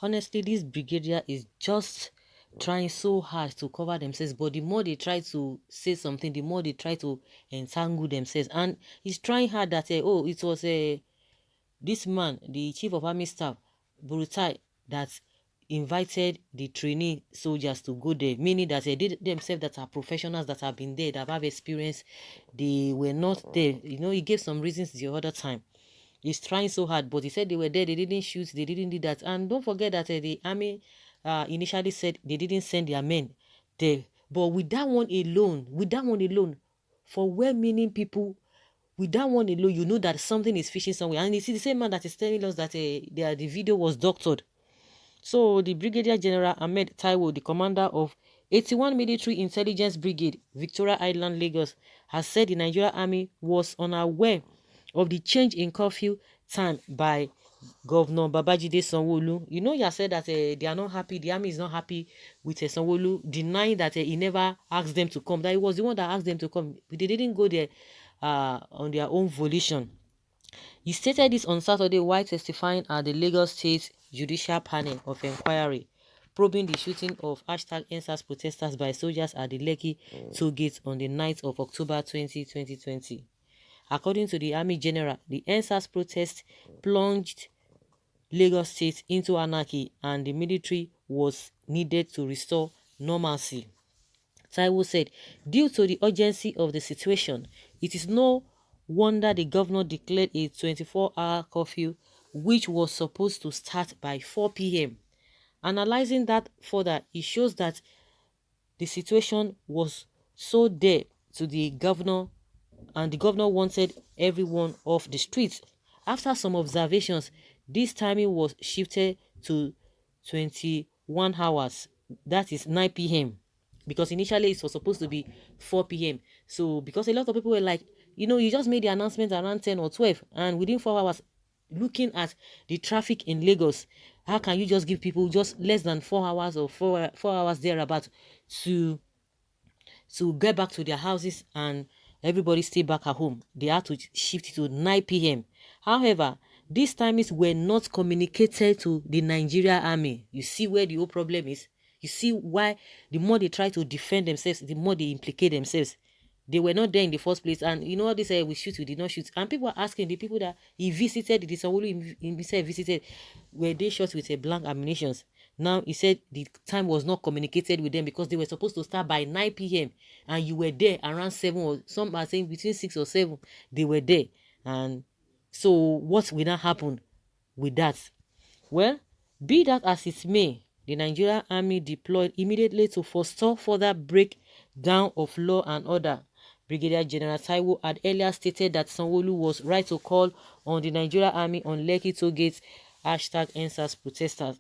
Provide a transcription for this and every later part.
honestly, this brigadier is just trying so hard to cover themselves, but the more they try to say something, the more they try to entangle themselves. And he's trying hard that oh, it was this man, the chief of army staff, Burutai, that invited the trainee soldiers to go there, meaning that they themselves that are professionals, that have been there, that have experience, they were not there. You know, he gave some reasons the other time. He's trying so hard, but he said they were there, they didn't shoot, they didn't do that. And don't forget that the army initially said they didn't send their men there. But with that one alone, for well-meaning people, with that one alone, you know that something is fishing somewhere. And it's the same man that is telling us that the video was doctored. So the Brigadier General Ahmed Taiwo, the commander of 81 Military Intelligence Brigade, Victoria Island, Lagos, has said the Nigerian Army was unaware of the change in curfew time by Governor Babajide Sanwo-Olu. You know, you said that they are not happy, the army is not happy with Sanwo-Olu, denying that he never asked them to come, that he was the one that asked them to come. They didn't go there on their own volition. He stated this on Saturday while testifying at the Lagos State Judicial Panel of Inquiry, probing the shooting of #EndSARS protesters by soldiers at the Lekki toll gate on the 9th of October 2020. According to the Army General, the EndSARS protest plunged Lagos State into anarchy and the military was needed to restore normalcy. Taiwo said, due to the urgency of the situation, it is no wonder the governor declared a 24-hour curfew, which was supposed to start by 4 p.m. Analyzing that further, it shows that the situation was so dear to the governor, and the governor wanted everyone off the streets. After some observations, this timing was shifted to 21 hours, that is 9 p.m. because initially it was supposed to be 4 p.m. So because a lot of people were like, you know, you just made the announcement around 10 or 12 and within 4 hours, looking at the traffic in Lagos, how can you just give people just less than 4 hours or 4 hours thereabout to get back to their houses and everybody stay back at home? They had to shift it to 9 p.m. However, these timings were not communicated to the Nigeria Army. You see where the whole problem is? You see why the more they try to defend themselves, the more they implicate themselves. They were not there in the first place. And you know what they say, we shoot, we did not shoot. And people are asking, the people that he visited, the Sanwo-Olu himself visited, were they shot with a blank ammunitions? Now, he said the time was not communicated with them because they were supposed to start by 9 p.m. And you were there around 7, or some are saying between 6 or 7, they were there. And so what will now happen with that? Well, be that as it may, the Nigerian Army deployed immediately to forestall further breakdown of law and order. Brigadier General Taiwo had earlier stated that Sanwo-Olu was right to call on the Nigerian Army on Lekki toll gate #EndSARS protesters.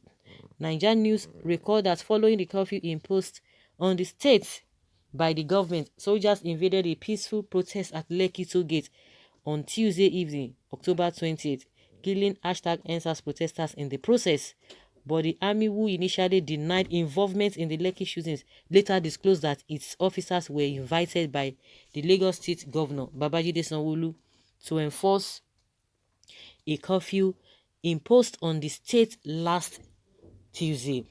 Nigerian News recalled that following the curfew imposed on the state by the government, soldiers invaded a peaceful protest at Lekki toll gate on Tuesday evening, October 20th, killing #EndSARS protesters in the process. But the army, who initially denied involvement in the Lekki shootings, later disclosed that its officers were invited by the Lagos State Governor, Babajide Sanwo-Olu, to enforce a curfew imposed on the state last Tuesday.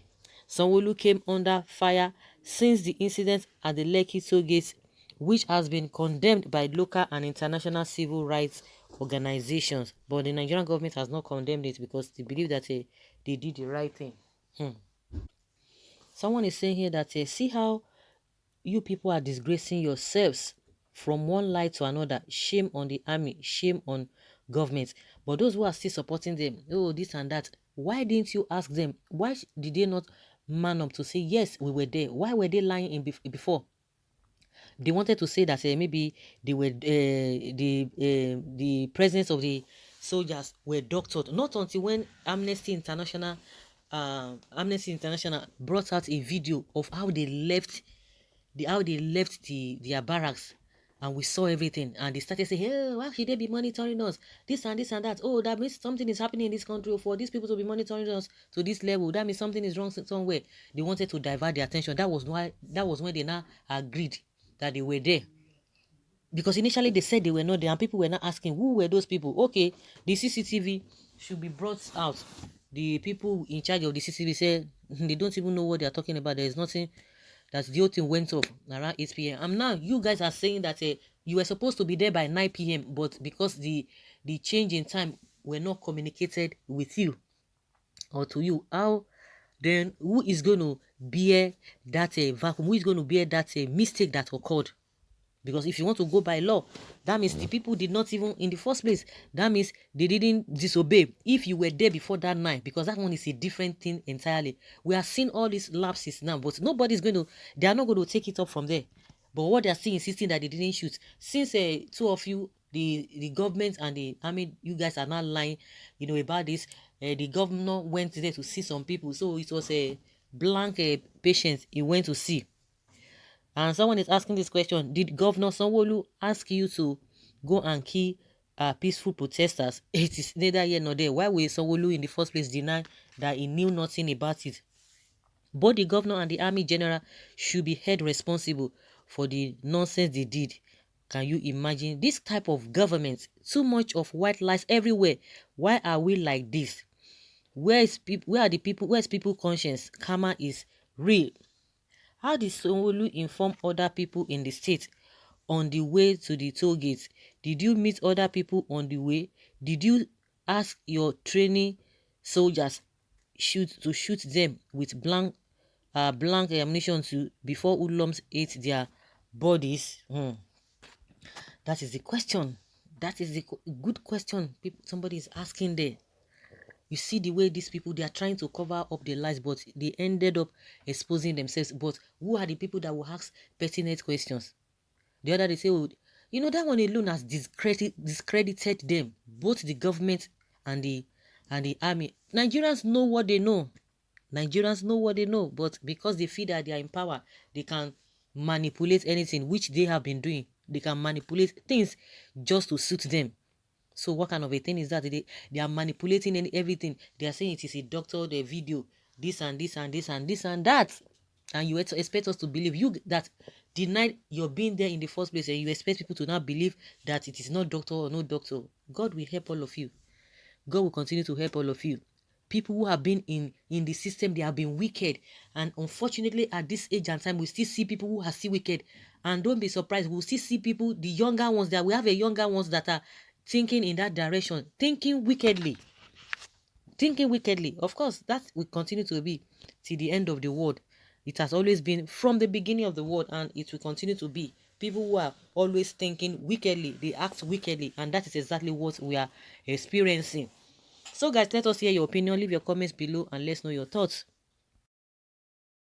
Sanwo-Olu came under fire since the incident at the Lekki toll gate, which has been condemned by local and international civil rights organizations. But the Nigerian government has not condemned it because they believe that they did the right thing. Someone is saying here that see how you people are disgracing yourselves from one lie to another. Shame on the army, shame on government. But those who are still supporting them, oh, this and that, why didn't you ask them? Why did they not man up to say, yes, we were there? Why were they lying before? They wanted to say that maybe they were the presence of the soldiers were doctored. Not until when Amnesty International brought out a video of how they left their barracks, and we saw everything, and they started saying, hey, why should they be monitoring us? This and this and that. Oh, that means something is happening in this country. For these people to be monitoring us to this level, that means something is wrong somewhere. They wanted to divert their attention. That was when they now agreed that they were there. Because initially they said they were not there, and people were not asking who were those people. Okay, the CCTV should be brought out. the people in charge of the CCTV say they don't even know what they are talking about. There is nothing. That the whole thing went off around 8 p.m. And now you guys are saying that you were supposed to be there by 9 p.m. But because the change in time were not communicated with you or to you, how then who is going to bear that vacuum? Who is going to bear that mistake that occurred? Because if you want to go by law, that means the people did not even in the first place. That means they didn't disobey. If you were there before that night, because that one is a different thing entirely. We are seeing all these lapses now, but nobody's going to, they are not going to take it up from there. But what they are still insisting that they didn't shoot. Since two of you, the government and the army, you guys are not lying, about this. The governor went there to see some people. So it was a blank patient he went to see. And someone is asking this question: did Governor Sanwo ask you to go and kill peaceful protesters? It is neither here nor there. Why will Sanwo in the first place deny that he knew nothing about it? Both the governor and the army general should be held responsible for the nonsense they did. Can you imagine this type of government? Too much of white lies everywhere. Why are we like this? Where is people conscience? Karma is real. How did Sanwo inform other people in the state on the way to the toll gate? Did you meet other people on the way? Did you ask your training soldiers to shoot them with blank ammunition before hoodlums ate their bodies? That is the question. That is the good question somebody is asking there. You see the way these people, they are trying to cover up their lies, but they ended up exposing themselves. But who are the people that will ask pertinent questions? The other they say, oh, that one alone has discredited them, both the government and the army. Nigerians know what they know. Nigerians know what they know, but because they feel that they are in power, they can manipulate anything, which they have been doing. They can manipulate things just to suit them. So what kind of a thing is that? They are manipulating everything. They are saying it is a doctor, the video, this and this and this and this and that. And you expect us to believe you that denied your being there in the first place, and you expect people to not believe that it is not doctor or no doctor. God will help all of you. God will continue to help all of you. People who have been in the system, they have been wicked. And unfortunately, at this age and time, we still see people who are still wicked. And don't be surprised, we'll still see people, the younger ones, that we have younger ones that are thinking in that direction, thinking wickedly. Of course, that will continue to be till the end of the world. It has always been from the beginning of the world, and it will continue to be. People who are always thinking wickedly, they act wickedly, and that is exactly what we are experiencing. So guys, let us hear your opinion. Leave your comments below and let's know your thoughts.